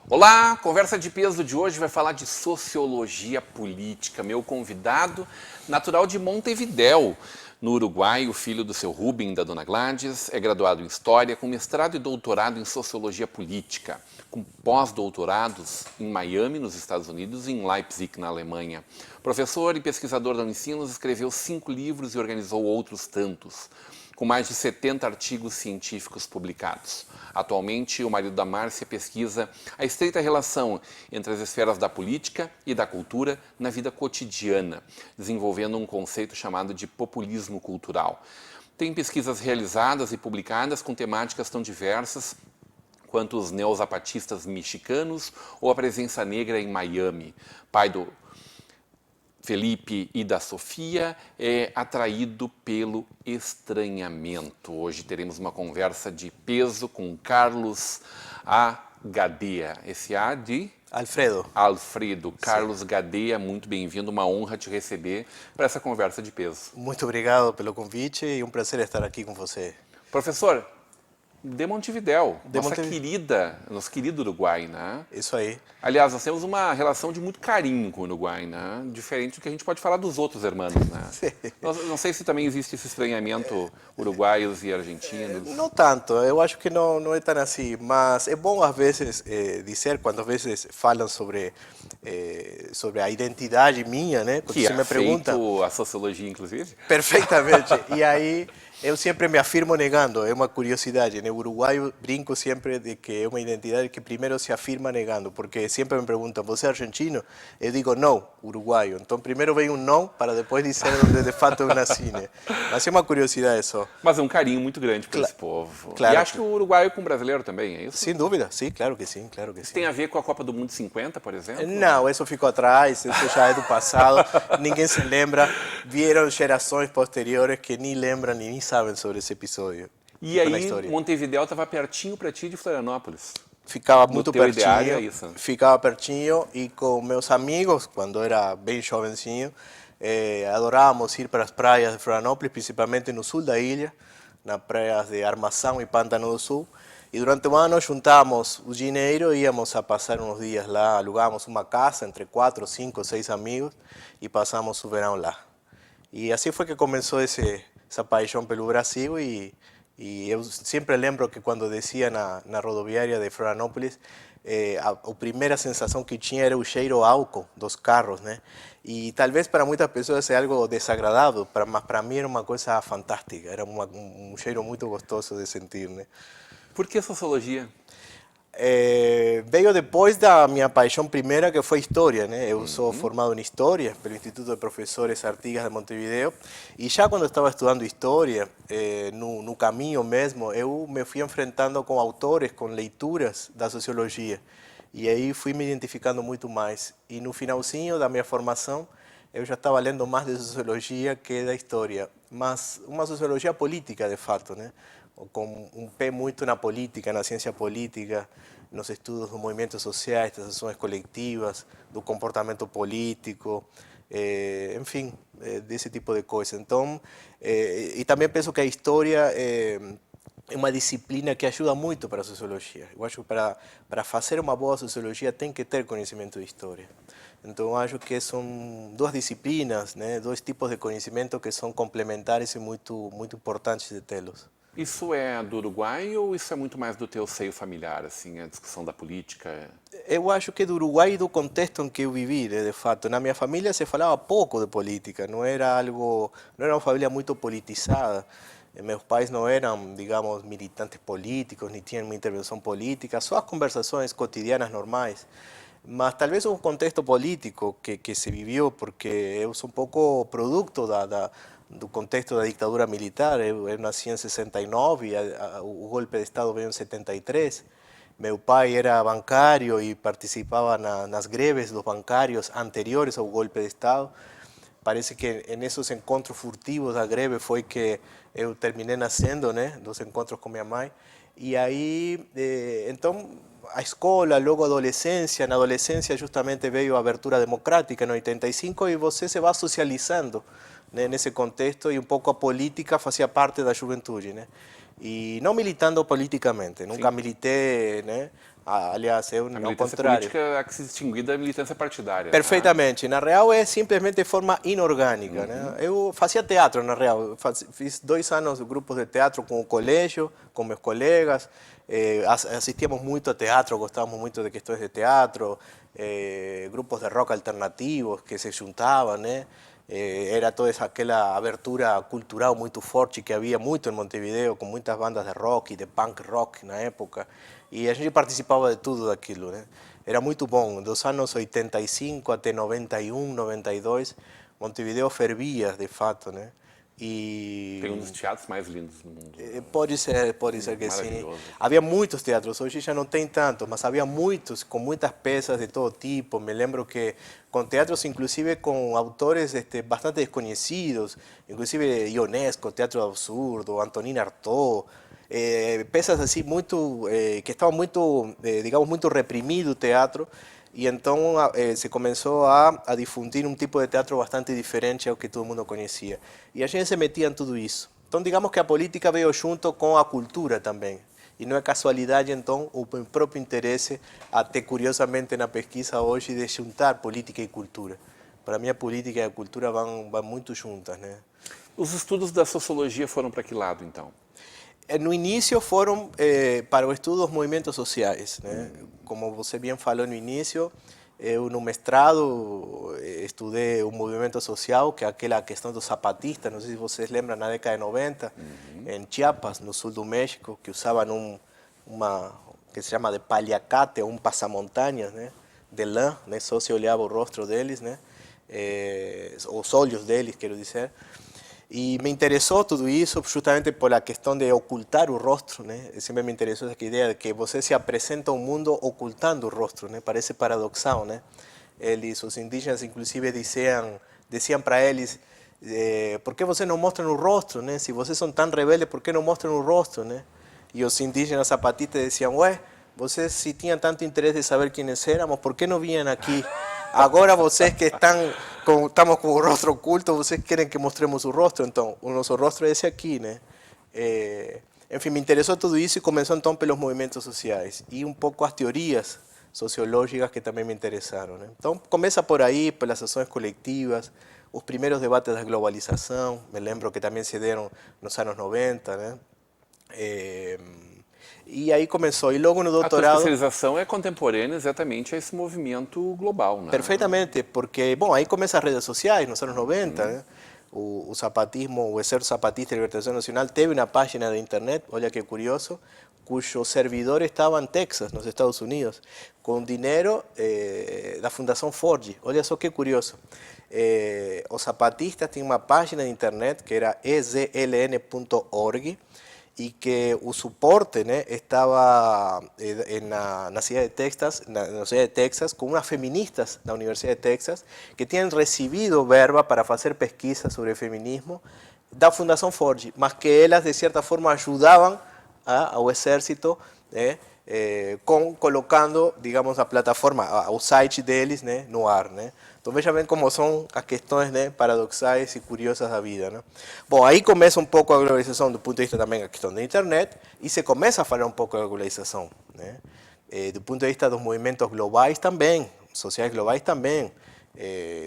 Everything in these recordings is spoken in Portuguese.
Olá, conversa de peso de hoje vai falar de sociologia política. Meu convidado, natural de Montevidéu, no Uruguai, o filho do seu Rubem e da dona Gladys, é graduado em História, com mestrado e doutorado em Sociologia Política, com pós-doutorados em Miami, nos Estados Unidos, e em Leipzig, na Alemanha. Professor e pesquisador da Unicinos, escreveu 5 livros e organizou outros tantos, com mais de 70 artigos científicos publicados. Atualmente, o marido da Márcia pesquisa a estreita relação entre as esferas da política e da cultura na vida cotidiana, desenvolvendo um conceito chamado de populismo cultural. Tem pesquisas realizadas e publicadas com temáticas tão diversas quanto os neozapatistas mexicanos ou a presença negra em Miami. Pai do Felipe e da Sofia, é atraído pelo estranhamento. Hoje teremos uma conversa de peso com Carlos A. Gadea. Esse A de? Alfredo. Carlos Gadea, muito bem-vindo. Uma honra te receber para essa conversa de peso. Muito obrigado pelo convite e um prazer estar aqui com você. Professor, de Montevidéu, nosso querido Uruguai, né? Isso aí. Aliás, nós temos uma relação de muito carinho com o Uruguai, né? Diferente do que a gente pode falar dos outros irmãos, né? Sim. Não sei se também existe esse estranhamento uruguaios e argentinos. Não tanto, eu acho que não é tão assim, mas é bom às vezes dizer, quando às vezes falam sobre a identidade minha, né? Quando Que você me pergunta, feito a sociologia, inclusive. perfeitamente, e aí eu sempre me afirmo negando, é uma curiosidade. No Uruguai eu brinco sempre de que é uma identidade que primeiro se afirma negando, porque sempre me perguntam, você é argentino? Eu digo, não, uruguaio. Então primeiro vem um não, para depois dizer onde de fato eu nasci, né? Mas é uma curiosidade só. Mas é um carinho muito grande por esse povo. Claro. E acho que o uruguaio com o brasileiro também, é isso? Sem dúvida, sim, claro que sim, claro que sim. Tem a ver com a Copa do Mundo 50, por exemplo? Não, isso ficou atrás, isso já é do passado, ninguém se lembra. Vieram gerações posteriores que nem lembram nem sabem sobre esse episódio. E aí, Montevidéu estava pertinho para ti de Florianópolis? Ficava muito teu ideário pertinho, é isso? Ficava pertinho e com meus amigos, quando era bem jovencinho, adorávamos ir para as praias de Florianópolis, principalmente no sul da ilha, nas praias de Armação e Pântano do Sul. E durante o ano juntávamos o dinheiro e íamos a passar uns dias lá, alugávamos uma casa entre 4, 5, 6 amigos e passamos o verão lá. E assim foi que começou essa paixão pelo Brasil e eu sempre lembro que quando descia na rodoviária de Florianópolis, a primeira sensação que tinha era o cheiro álcool dos carros, né? E talvez para muitas pessoas é algo desagradável, mas para mim era uma coisa fantástica, era um cheiro muito gostoso de sentir, né? Por que sociologia? Veio depois da minha paixão primeira, que foi História, né? Eu sou formado em História pelo Instituto de Professores Artigas de Montevideo, e já quando estava estudando História, no caminho mesmo, eu me fui enfrentando com autores, com leituras da Sociologia, e aí fui me identificando muito mais. E no finalzinho da minha formação, eu já estava lendo mais de Sociologia que da História, mas uma Sociologia política, de fato, né? Com um pé muito na política, na ciência política, nos estudos dos movimentos sociais, das ações coletivas, do comportamento político, enfim, desse tipo de coisa. Então, e também penso que a história é uma disciplina que ajuda muito para a sociologia. Eu acho que para fazer uma boa sociologia tem que ter conhecimento de história. Então, acho que são duas disciplinas, né, dois tipos de conhecimento que são complementares e muito importantes de tê-los. Isso é do Uruguai ou isso é muito mais do teu seio familiar, assim, a discussão da política? Eu acho que do Uruguai e do contexto em que eu vivi, de fato. Na minha família se falava pouco de política, não era uma família muito politizada. Meus pais não eram, digamos, militantes políticos, nem tinham uma intervenção política, só as conversações cotidianas normais. Mas talvez um contexto político que se viveu, porque eu sou um pouco produto do contexto da ditadura militar. Eu nasci em 69 e o golpe de Estado veio em 73. Meu pai era bancário e participava nas greves dos bancários anteriores ao golpe de Estado. parece que en esos encontros furtivos da greve foi que eu terminei nascendo, né? Dos encontros com minha mãe. E aí, então, a escola, logo a adolescência. Na adolescência justamente veio a abertura democrática em 85 e você se vai socializando, né, nesse contexto, e um pouco a política fazia parte da juventude, né? E não militando politicamente, nunca militei, né? Aliás, eu A ao militância contrário. política é a que se distingue da militância partidária. Tá? Perfeitamente. Na real é simplesmente de forma inorgânica, né? Eu fazia teatro, na real. Eu fiz 2 anos de grupos de teatro com o colégio, com meus colegas. Assistíamos muito a teatro, gostávamos muito de questões de teatro. Grupos de rock alternativos que se juntavam, né? Era toda aquela abertura cultural muito forte que havia muito em Montevideo, com muitas bandas de rock e de punk rock na época. E a gente participava de tudo daquilo, né? Era muito bom. Dos anos 85 até 91, 92, Montevideo fervia, de fato, né? E Tem um dos teatros mais lindos do mundo. pode ser que sim. Maravilhoso. Havia muitos teatros, hoje já não tem tantos, mas havia muitos, com muitas peças de todo tipo. Me lembro que com teatros, inclusive com autores bastante desconhecidos, inclusive Ionesco, Teatro Absurdo, Antonin Artaud, peças assim muito, que estavam muito, digamos, muito reprimido o teatro. E então se começou a difundir um tipo de teatro bastante diferente ao que todo mundo conhecia. E a gente se metia em tudo isso. Então, digamos que a política veio junto com a cultura também. E não é casualidade, então, o próprio interesse, até curiosamente na pesquisa hoje, de juntar política e cultura. Para mim, a política e a cultura vão muito juntas, né? Os estudos da sociologia foram para que lado, então? No início foram para o estudo dos movimentos sociais, né? Como você bem falou no início, eu no mestrado estudei o movimento social, que é aquela questão dos zapatistas, não sei se vocês lembram, na década de 90, em Chiapas, no sul do México, que usavam uma que se chama de paliacate, um passamontanhas, né? De lã, né? Só se olhava o rosto deles, né? Os olhos deles, quero dizer. E me interessou tudo isso justamente por a questão de ocultar o rosto, né? Sempre me interessou essa ideia de que você se apresenta ao mundo ocultando o rosto, né? Parece paradoxal, né? Os indígenas, inclusive, diziam para eles, por que vocês não mostram o rosto, né? Se vocês são tão rebeldes, por que não mostram o rosto, né? E os indígenas zapatistas diziam, ué, vocês se tinham tanto interesse de saber quem éramos, por que não vinham aqui? Agora vocês que estamos com o rosto oculto, vocês querem que mostremos o rosto, então o nosso rosto é esse aqui, né? Enfim, me interessou tudo isso e começou então pelos movimentos sociais e um pouco as teorias sociológicas que também me interessaram, né? Então começa por aí, pelas ações coletivas, os primeiros debates da globalização, me lembro que também se deram nos anos 90, né? E aí começou, e logo no A tua doutorado... especialização é contemporânea exatamente a esse movimento global, né? Perfeitamente, porque, bom, aí começam as redes sociais, nos anos 90, né? O zapatismo, o Exército Zapatista de Libertação Nacional teve uma página de internet, olha que curioso, cujo servidor estava em Texas, nos Estados Unidos, com dinheiro da Fundação Ford. Olha só que curioso. Os zapatistas tinham uma página de internet que era ezln.org, y que o suporte, ¿no? Estaba en la ciudad de Texas, con unas feministas de la Universidad de Texas que tienen recibido verba para hacer pesquisas sobre feminismo da Fundação Ford, mas que elas de cierta forma ayudaban ao exército, colocando, digamos, a plataforma, o site deles, né, no ar, né? Então veja bem como são as questões, né, paradoxais e curiosas da vida, né? Bom, aí começa um pouco a globalização do ponto de vista também da questão da internet e se começa a falar um pouco da globalização, né? Do ponto de vista dos movimentos globais também, sociais globais também.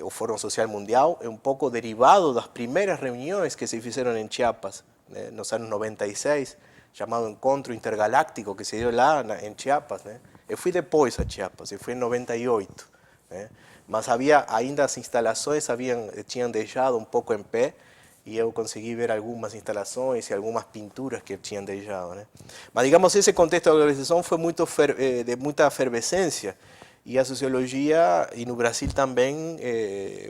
O Fórum Social Mundial é um pouco derivado das primeiras reuniões que se fizeram em Chiapas, né, nos anos 96, chamado Encontro Intergaláctico, que se deu lá em Chiapas, né? Eu fui depois a Chiapas, eu fui em 98, né? Mas havia ainda as instalações tinham deixado um pouco em pé e eu consegui ver algumas instalações e algumas pinturas que tinham deixado, né? Mas digamos, esse contexto da globalização foi de muita efervescência e a sociologia, e no Brasil também,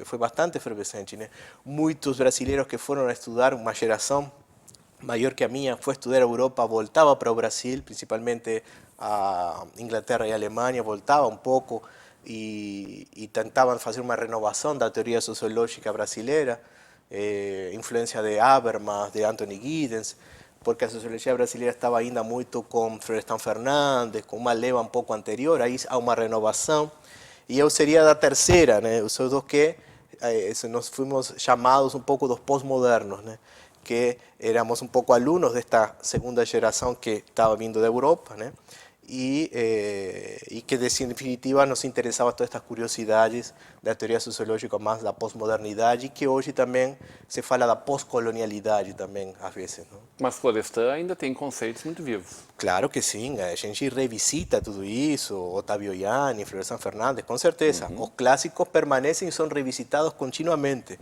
foi bastante efervescente, né? Muitos brasileiros que foram a estudar, uma geração maior que a minha, foi estudar a Europa, voltava para o Brasil, principalmente a Inglaterra e a Alemanha, voltava um pouco e tentavam fazer uma renovação da teoria sociológica brasileira, influência de Habermas, de Anthony Giddens, porque a sociologia brasileira estava ainda muito com Florestan Fernandes, com uma leva um pouco anterior, aí há uma renovação. E eu seria da terceira, né? Os outros que nós fomos chamados um pouco dos pós-modernos, né? Que éramos um pouco alunos desta segunda geração que estava vindo da Europa, né? E que, de definitiva, nos interessava todas estas curiosidades da teoria sociológica mais da pós-modernidade, que hoje também se fala da pós-colonialidade também, às vezes. Não? Mas Florestan ainda tem conceitos muito vivos. Claro que sim, a gente revisita tudo isso, Otávio Yanni, Florestan Fernandes, com certeza. Os clássicos permanecem e são revisitados continuamente.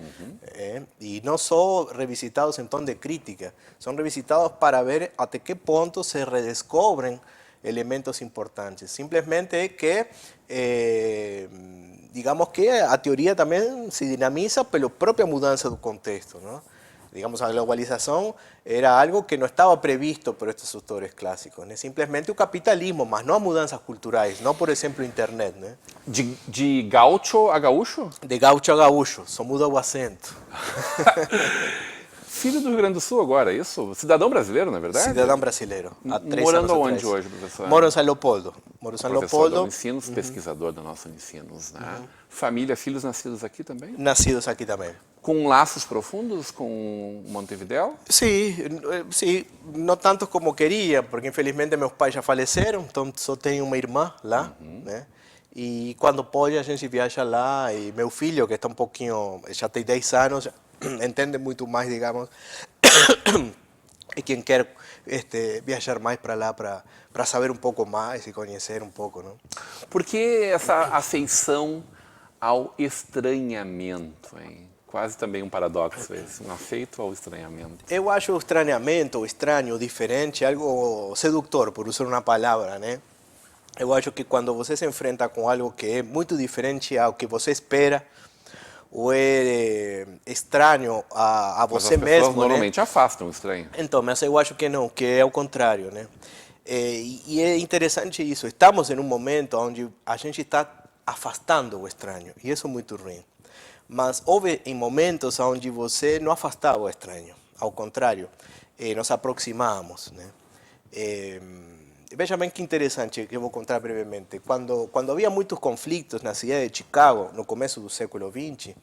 E não só revisitados em tom de crítica, são revisitados para ver até que ponto se redescobrem elementos importantes. Simplesmente é que, digamos que a teoria também se dinamiza pela própria mudança do contexto, não? Digamos, a globalização era algo que não estava previsto por estes autores clássicos, né? Simplesmente o capitalismo, mas não as mudanças culturais, não, por exemplo, a internet, né? De gaucho a gaúcho? De gaucho a gaúcho, só muda o acento. Filho do Rio Grande do Sul agora, isso? Cidadão brasileiro, na verdade? Cidadão brasileiro. Há 3 Morando anos onde atrás. hoje, professor? Moro em São Leopoldo. Moro em São Professor Leopoldo. da Unicinos, pesquisador da nossa Unicinos, né? Família, filhos nascidos aqui também? Nascidos aqui também. Com laços profundos com Montevidéu? Sim, sim, não tanto como queria, porque infelizmente meus pais já faleceram, então só tenho uma irmã lá, né? E quando pode a gente viaja lá, e meu filho, que está um pouquinho, já tem 10 anos, entende muito mais, digamos, e quem quer viajar mais para lá para saber um pouco mais e conhecer um pouco, não? Por que essa afeição ao estranhamento, hein? Quase também um paradoxo esse, um afeito ao estranhamento. Eu acho o estranhamento, o estranho, o diferente, algo sedutor, por usar uma palavra, né? Eu acho que quando você se enfrenta com algo que é muito diferente ao que você espera, ou é estranho a você Mas as mesmo, pessoas normalmente afastam o estranho. Então, mas eu acho que não, que é o contrário, né? E é interessante isso. Estamos em um momento onde a gente está afastando o estranho, e isso é muito ruim. Mas houve em momentos onde você não afastava o estranho, ao contrário, nos aproximamos, né? Veja bem que interessante, que eu vou contar brevemente. Quando havia muitos conflitos na cidade de Chicago, no começo do século XX,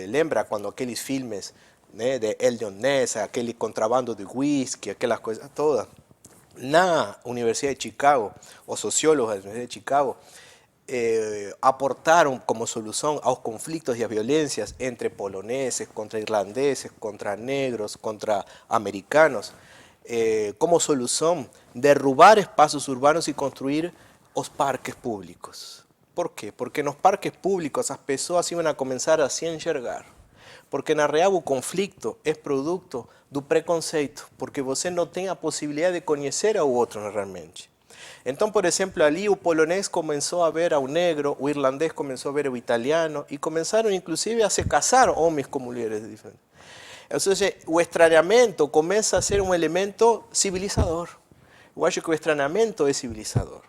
lembra quando aqueles filmes, né, de Elliot Ness, aquele contrabando de whisky, aquelas coisas todas? Na Universidade de Chicago, os sociólogos da Universidade de Chicago aportaram como solução aos conflitos e às violências entre poloneses, contra irlandeses, contra negros, contra americanos, como solução derrubar espaços urbanos e construir os parques públicos. Por quê? Porque nos parques públicos as pessoas iam a começar a se enxergar. Porque na real o conflito é produto do preconceito, porque você não tem a possibilidade de conhecer ao outro realmente. Então, por exemplo, ali o polonês começou a ver ao negro, o irlandês começou a ver ao italiano e começaram inclusive a se casar homens com mulheres diferentes. Ou seja, o estranhamento começa a ser um elemento civilizador. Eu acho que o estranhamento é civilizador.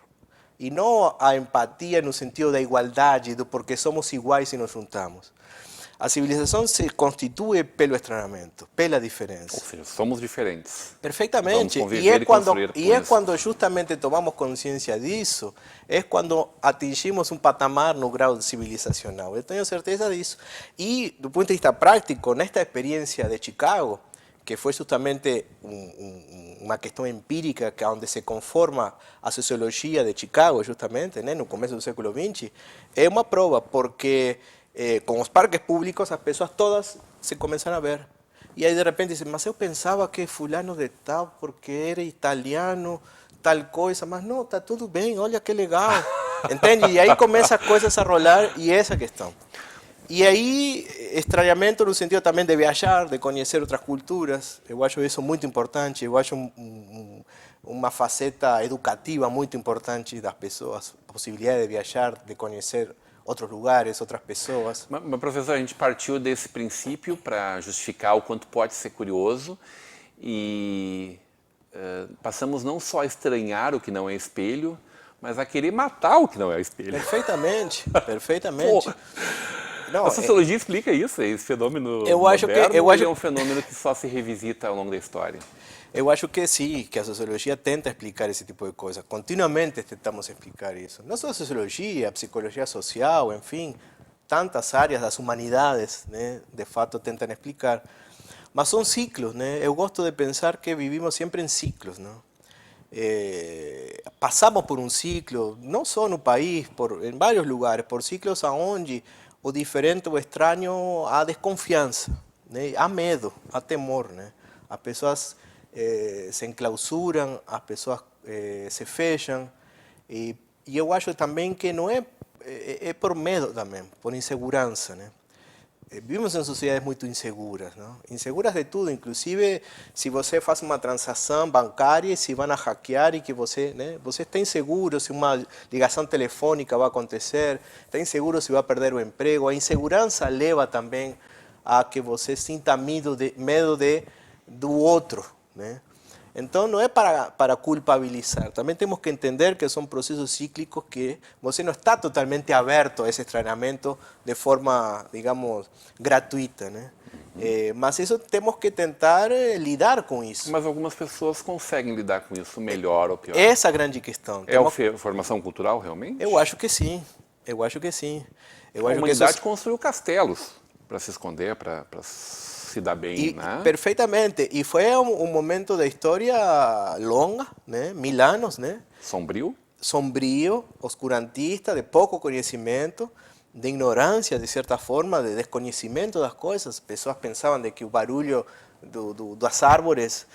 E não a empatia no sentido da igualdade, do porque somos iguais e nos juntamos. A civilização se constitui pelo estranhamento, pela diferença. Ou seja, somos diferentes. Perfeitamente. Vamos conviver e construir com isso. Quando justamente tomamos consciência disso, é quando atingimos um patamar no grau civilizacional. Eu tenho certeza disso. E, do ponto de vista prático, nesta experiência de Chicago, que foi justamente uma questão empírica que onde se conforma a sociologia de Chicago, justamente, né, no começo do século XX, é uma prova, porque com os parques públicos as pessoas todas se começaram a ver. E aí de repente dizem, mas eu pensava que fulano de tal, porque era italiano, tal coisa, mas não, está tudo bem, olha que legal. Entende? E aí começam as coisas a rolar e essa é a questão. E aí, estranhamento no sentido também de viajar, de conhecer outras culturas, eu acho isso muito importante, eu acho uma faceta educativa muito importante das pessoas, a possibilidade de viajar, de conhecer outros lugares, outras pessoas. Mas, professor, a gente partiu desse princípio para justificar o quanto pode ser curioso e passamos não só a estranhar o que não é espelho, mas a querer matar o que não é o espelho. Perfeitamente, perfeitamente. Pô, Não, a sociologia explica isso, esse fenômeno eu acho que- moderno, eu ou acho- ele é um fenômeno que só se revisita ao longo da história? eu acho que sim, que a sociologia tenta explicar esse tipo de coisas. Continuamente tentamos explicar isso. Não só a sociologia, a psicologia social, enfim, tantas áreas das humanidades, né, de fato tentam explicar. Mas são ciclos, né? Eu gosto de pensar que vivimos sempre em ciclos, não? Passamos por um ciclo, não só no país, em vários lugares, por ciclos onde o diferente, o estranho, há desconfiança, né? Há medo, há temor, né? As pessoas se enclausuram, as pessoas se fecham, e eu acho também que não é por medo também, por insegurança, né? Vivimos em sociedades muito inseguras, não? Inseguras de tudo, inclusive se você faz uma transação bancária e se vão a hackear e que você, né, você está inseguro se uma ligação telefônica vai acontecer, está inseguro se vai perder o emprego. A insegurança leva também a que você sinta medo do outro, né? Então não é para culpabilizar, também temos que entender que são processos cíclicos que você não está totalmente aberto a esse estranhamento de forma, digamos, gratuita, né? Mas isso temos que tentar lidar com isso. Mas algumas pessoas conseguem lidar com isso melhor ou pior. Essa é a grande questão. É a formação cultural, realmente? Eu acho que sim, eu acho que sim. Eu A acho que humanidade construiu castelos para se esconder, para se dar bem, né? Perfeitamente. E foi um momento da história longa, né? 1000 anos, né? Sombrio? Sombrio, oscurantista, de pouco conhecimento, de ignorância, de certa forma, de desconhecimento das coisas. Pessoas pensavam de que o barulho das árvores,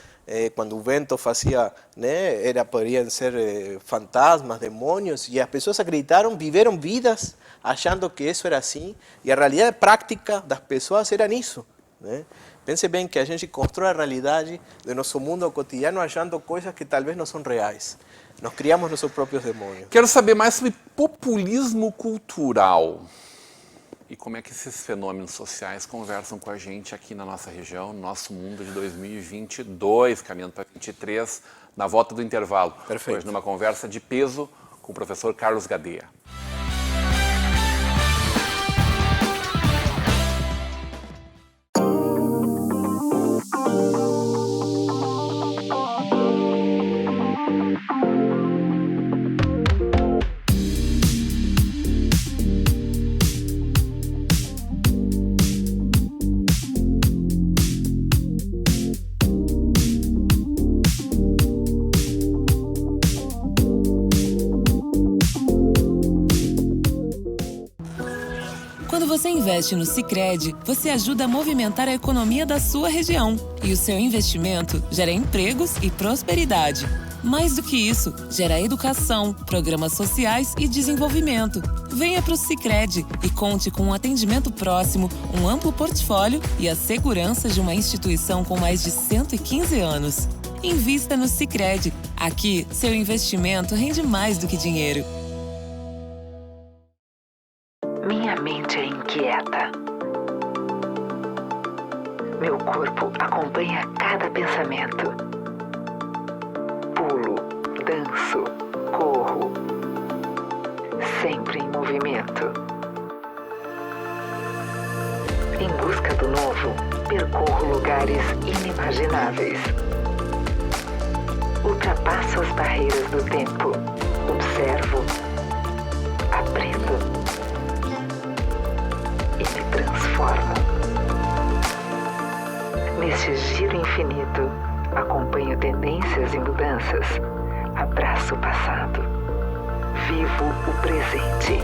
quando o vento fazia, né, poderiam ser fantasmas, demônios, e as pessoas acreditaram, viveram vidas achando que isso era assim, e a realidade prática das pessoas era isso, né? Pense bem que a gente constrói a realidade do nosso mundo cotidiano achando coisas que talvez não são reais. Nós criamos nossos próprios demônios. Quero saber mais sobre populismo cultural. E como é que esses fenômenos sociais conversam com a gente aqui na nossa região, no nosso mundo de 2022, caminhando para 2023, na volta do intervalo. Perfeito. Hoje, numa conversa de peso com o professor Carlos Gadeia. Quando você investe no Sicredi, você ajuda a movimentar a economia da sua região. E o seu investimento gera empregos e prosperidade. Mais do que isso, gera educação, programas sociais e desenvolvimento. Venha para o Sicredi e conte com um atendimento próximo, um amplo portfólio e a segurança de uma instituição com mais de 115 anos. Invista no Sicredi. Aqui, seu investimento rende mais do que dinheiro. Minha mente é inquieta. Meu corpo acompanha cada pensamento. Pulo, danço, corro. Sempre em movimento. Em busca do novo, percorro lugares inimagináveis. Ultrapasso as barreiras do tempo. Observo. Aprendo. E me transformo. Neste giro infinito, acompanho tendências e mudanças, abraço o passado, vivo o presente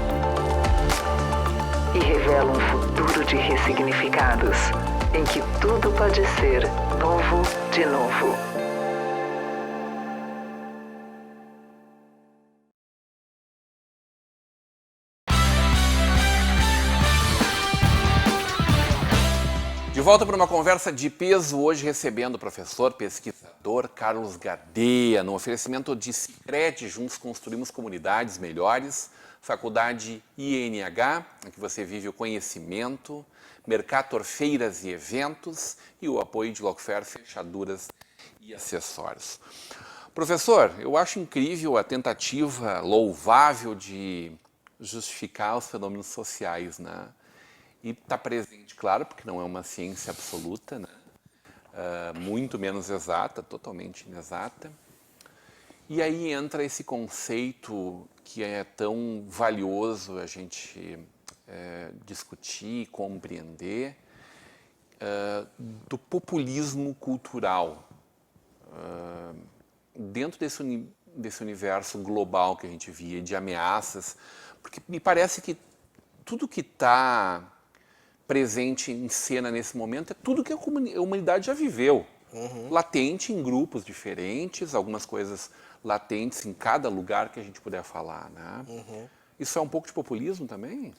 e revelo um futuro de ressignificados, em que tudo pode ser novo de novo. De volta para uma conversa de peso, hoje recebendo o professor pesquisador Carlos Gadeia, no oferecimento de Sicredi, juntos construímos comunidades melhores, Faculdade INH, em que você vive o conhecimento, Mercator Feiras e Eventos e o apoio de Locfer Fechaduras e Acessórios. Professor, eu acho incrível a tentativa louvável de justificar os fenômenos sociais, né? E está presente, claro, porque não é uma ciência absoluta, né? Muito menos exata, totalmente inexata. E aí entra esse conceito que é tão valioso a gente discutir, compreender, do populismo cultural. Dentro desse universo global que a gente via, de ameaças, porque me parece que tudo que está presente em cena nesse momento é tudo que a humanidade já viveu. Latente em grupos diferentes, algumas coisas latentes em cada lugar que a gente puder falar, né? Isso é um pouco de populismo também?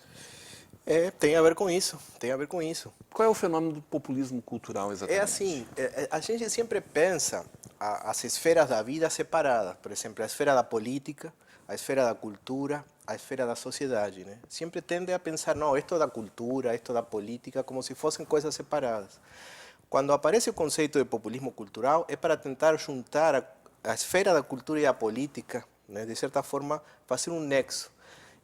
Tem a ver com isso, tem a ver com isso. Qual é o fenômeno do populismo cultural exatamente? É assim, a gente sempre pensa as esferas da vida separadas. Por exemplo, a esfera da política, a esfera da cultura, a esfera da sociedade, né? Sempre tende a pensar, não, isto da cultura, isto da política, como se fossem coisas separadas. Quando aparece o conceito de populismo cultural, é para tentar juntar a esfera da cultura e a política, né? De certa forma, fazer um nexo,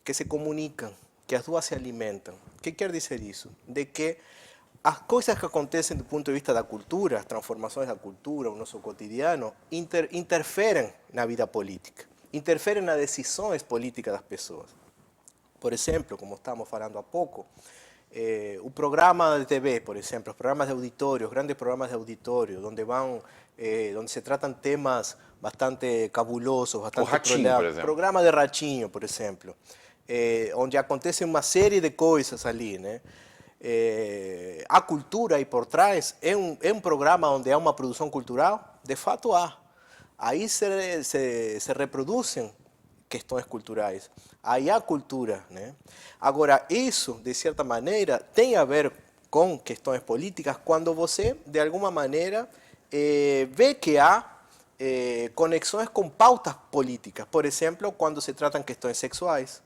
que se comunicam, que as duas se alimentam. O que quer dizer isso? De que as coisas que acontecem do ponto de vista da cultura, as transformações da cultura, o nosso cotidiano, interferem na vida política, interferem nas decisões políticas das pessoas. Por exemplo, como estávamos falando há pouco, o programa de TV, por exemplo, os programas de auditório, os grandes programas de auditório, onde se tratam temas bastante cabulosos, bastante Ratinho, por exemplo. Programa de Ratinho, por exemplo, onde acontece uma série de coisas ali, né? A cultura aí por trás é um programa onde há uma produção cultural? De fato há. Aí se reproduzem questões culturais. Aí há cultura, né? Agora, isso, de certa maneira, tem a ver com questões políticas quando você, de alguma maneira, vê que há conexões com pautas políticas. Por exemplo, quando se tratam questões sexuais,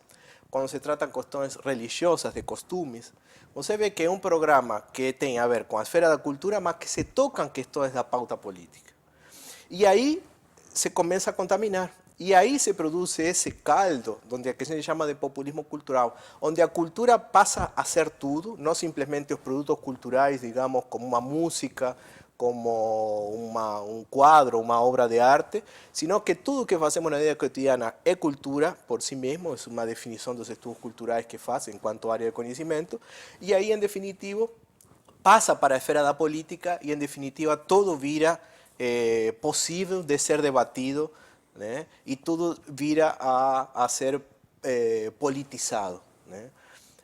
quando se tratam questões religiosas, de costumes. Você vê que é um programa que tem a ver com a esfera da cultura, mas que se tocam questões da pauta política. E aí se começa a contaminar. E aí se produz esse caldo, onde a que se chama de populismo cultural, onde a cultura passa a ser tudo, não simplesmente os produtos culturais, digamos, como uma música, como um quadro, uma obra de arte, sino que tudo que fazemos na vida cotidiana é cultura por si mesmo, é uma definição dos estudos culturais que fazem enquanto área de conhecimento, e aí, em definitivo, passa para a esfera da política e, em definitiva, todo vira possível de ser debatido, né? E tudo vira a ser politizado, né?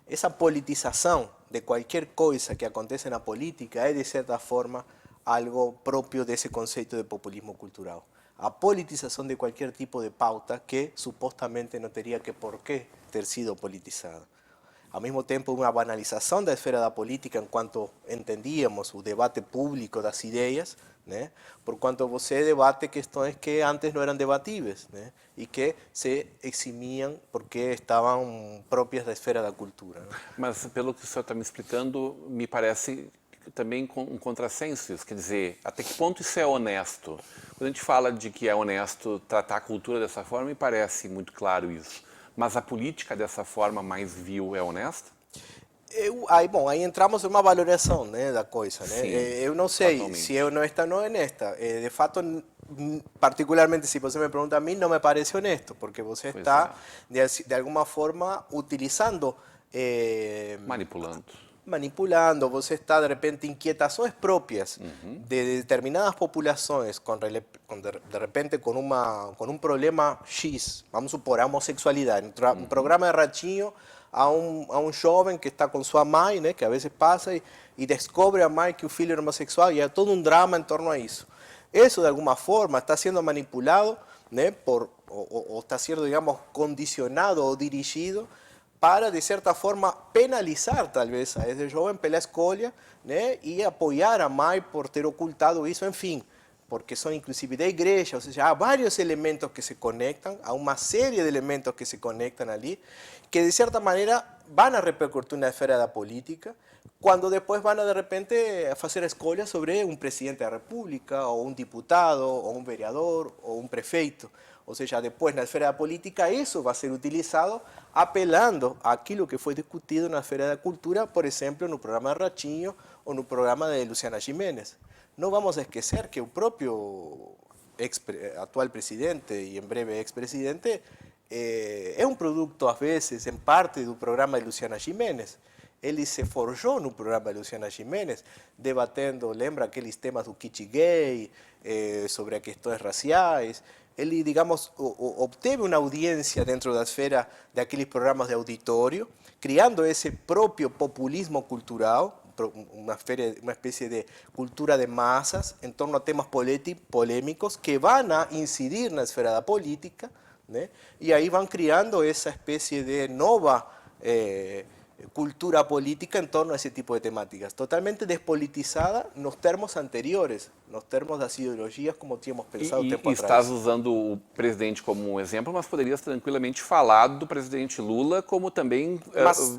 Essa politização de qualquer coisa que acontece na política é, de certa forma, algo próprio desse conceito de populismo cultural. A politização de qualquer tipo de pauta que supostamente não teria que por que ter sido politizada. Ao mesmo tempo, uma banalização da esfera da política enquanto entendíamos o debate público das ideias, né? Por quanto você debate questões que antes não eram debatíveis, né? E que se eximiam porque estavam próprias da esfera da cultura, né? Mas, pelo que o senhor está me explicando, me parece também um contrassenso isso. Quer dizer, até que ponto isso é honesto? Quando a gente fala de que é honesto tratar a cultura dessa forma, me parece muito claro isso. Mas a política dessa forma mais vil é honesta? Aí entramos em uma valoração, né, da coisa, né? Sim, eu não sei totalmente. se é honesta ou não é honesta. De fato, particularmente se você me pergunta a mim, não me parece honesto, porque você está, de alguma forma, utilizando... manipulando, você está, de repente, inquietações próprias de determinadas populações, de repente com um problema X, vamos supor, a homossexualidade. Um programa de Ratinho a um jovem que está com sua mãe, né, que a vezes passa e descobre a mãe que o filho é homossexual e há todo um drama em torno a isso. Isso, de alguma forma, está sendo manipulado, né, ou está sendo, digamos, condicionado ou dirigido para, de certa forma, penalizar, talvez, a esse jovem pela escolha, né, e apoiar a mãe por ter ocultado isso, enfim, porque são, inclusive, da igreja, ou seja, há vários elementos que se conectam, há uma série de elementos que se conectam ali, que, de certa maneira, van a repercutir na esfera da política, quando depois vão, de repente, fazer a escolha sobre um presidente da República, ou um deputado, ou um vereador, ou um prefeito. Ou seja, depois, na esfera da política, isso vai ser utilizado apelando àquilo que foi discutido na esfera da cultura, por exemplo, no programa de Ratinho ou no programa de Luciana Gimenez. Não vamos esquecer que o próprio atual presidente e em breve ex-presidente é um produto, às vezes, em parte do programa de Luciana Gimenez. Ele se forjou no programa de Luciana Gimenez, debatendo, lembra aqueles temas do kit gay, sobre as questões raciais. Ele, digamos, obteve uma audiência dentro da esfera daqueles programas de auditório, criando esse próprio populismo cultural, uma espécie de cultura de massas em torno a temas polêmicos que vão incidir na esfera da política, né? E aí vão criando essa espécie de nova cultura política em torno a esse tipo de temáticas, totalmente despolitizada nos termos anteriores, nos termos das ideologias como tínhamos pensado tempo atrás. Estás usando o presidente como um exemplo, mas poderias tranquilamente falar do presidente Lula como também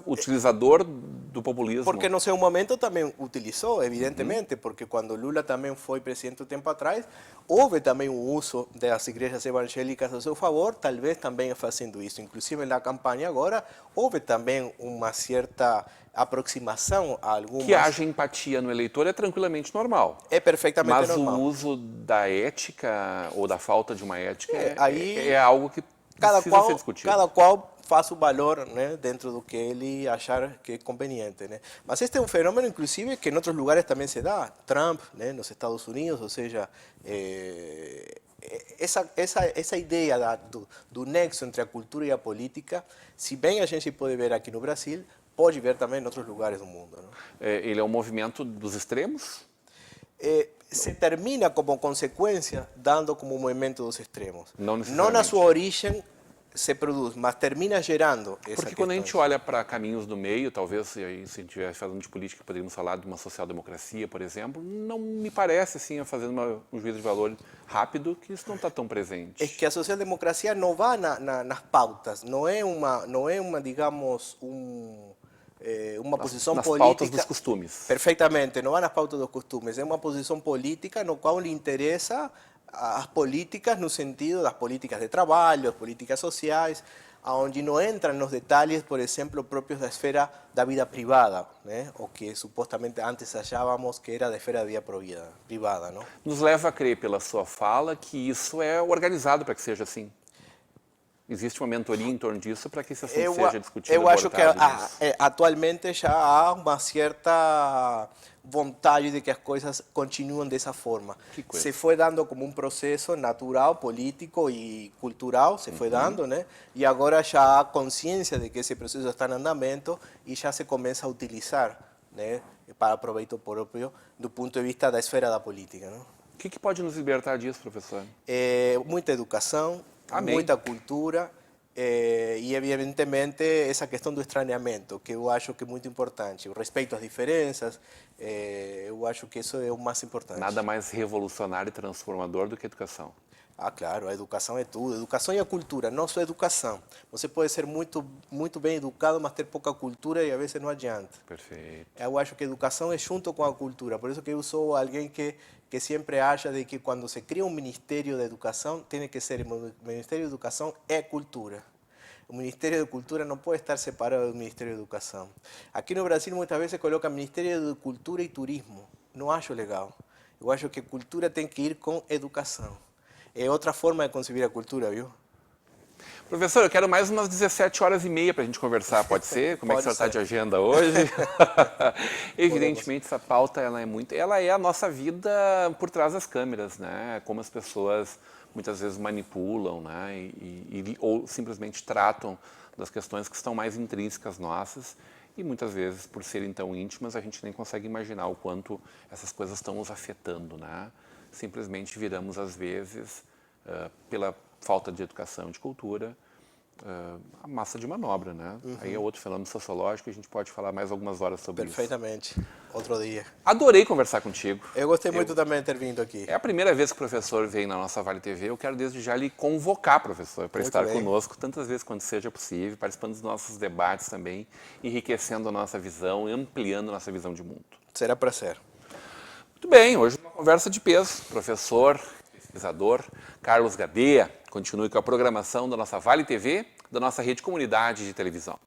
utilizador do populismo. Porque no seu momento também utilizou, evidentemente, porque quando Lula também foi presidente um tempo atrás, houve também o uso das igrejas evangélicas a seu favor, talvez também fazendo isso. Inclusive na campanha agora, houve também uma certa aproximação a algumas... Que haja empatia no eleitor é tranquilamente normal. É perfeitamente mas normal. Mas o uso da ética ou da falta de uma ética aí, é algo que precisa ser discutido. Cada qual faz o valor, né, dentro do que ele achar que é conveniente, né? Mas este é um fenômeno, inclusive, que em outros lugares também se dá. Trump, né, nos Estados Unidos, ou seja, essa ideia do nexo entre a cultura e a política, se bem a gente pode ver aqui no Brasil, pode ver também em outros lugares do mundo, né? Ele é um movimento dos extremos? Se termina como consequência dando como um movimento dos extremos. Não na sua origem se produz, mas termina gerando essa Porque quando a gente olha para caminhos do meio, talvez, se a gente estiver falando de política, poderíamos falar de uma social-democracia, por exemplo, não me parece, assim, fazendo um juízo de valor rápido, que isso não está tão presente. É que a social-democracia não vai nas pautas, não é uma digamos, uma posição nas política... pautas dos costumes. Perfeitamente, não vai nas pautas dos costumes, é uma posição política no qual lhe interessa as políticas no sentido das políticas de trabalho, as políticas sociais, onde não entram nos detalhes, por exemplo, próprios da esfera da vida privada, né? O que supostamente antes achávamos que era da esfera da vida privada, não? Nos leva a crer, pela sua fala, que isso é organizado para que seja assim. Existe uma mentoria em torno disso para que esse assunto seja discutido. Eu acho que atualmente já há uma certa vontade de que as coisas continuem dessa forma. Se foi dando como um processo natural, político e cultural, se foi dando, né? E agora já há consciência de que esse processo está em andamento e já se começa a utilizar, né, para proveito próprio do ponto de vista da esfera da política, não? O que pode nos libertar disso, professor? Muita educação, Amém. muita cultura e, evidentemente, essa questão do estranhamento, que eu acho que é muito importante. O respeito às diferenças, eu acho que isso é o mais importante. Nada mais revolucionário e transformador do que a educação. Ah, claro, a educação é tudo. A educação e a cultura, não só a educação. Você pode ser muito bem educado, mas ter pouca cultura e, às vezes, não adianta. Perfeito. Eu acho que a educação é junto com a cultura. Por isso que eu sou alguém que sempre acha de que quando se cria um Ministério da Educação, tem que ser o Ministério da Educação e Cultura. O Ministério da Cultura não pode estar separado do Ministério da Educação. Aqui no Brasil, muitas vezes, se coloca Ministério da Cultura e Turismo. Não acho legal. Eu acho que cultura tem que ir com educação. É outra forma de concebir a cultura, viu? Professor, eu quero mais umas 17h30 para a gente conversar, pode ser? Como é que você está de agenda hoje? Evidentemente, essa pauta ela é a nossa vida por trás das câmeras, né? Como as pessoas muitas vezes manipulam, né? Ou simplesmente tratam das questões que estão mais intrínsecas nossas e muitas vezes, por serem tão íntimas, a gente nem consegue imaginar o quanto essas coisas estão nos afetando, né? Simplesmente viramos, às vezes, pela falta de educação e de cultura, a massa de manobra, né? Aí é outro fenômeno sociológico, a gente pode falar mais algumas horas sobre isso. Perfeitamente. Outro dia. Adorei conversar contigo. Eu gostei muito também de ter vindo aqui. É a primeira vez que o professor vem na nossa Vale TV. Eu quero desde já lhe convocar, professor, para Muito estar bem. conosco tantas vezes quanto seja possível, participando dos nossos debates também, enriquecendo a nossa visão, ampliando a nossa visão de mundo. Será prazer. Muito bem, hoje uma conversa de peso. Professor, pesquisador Carlos Gadea. Continue com a programação da nossa Vale TV, da nossa rede comunidade de televisão.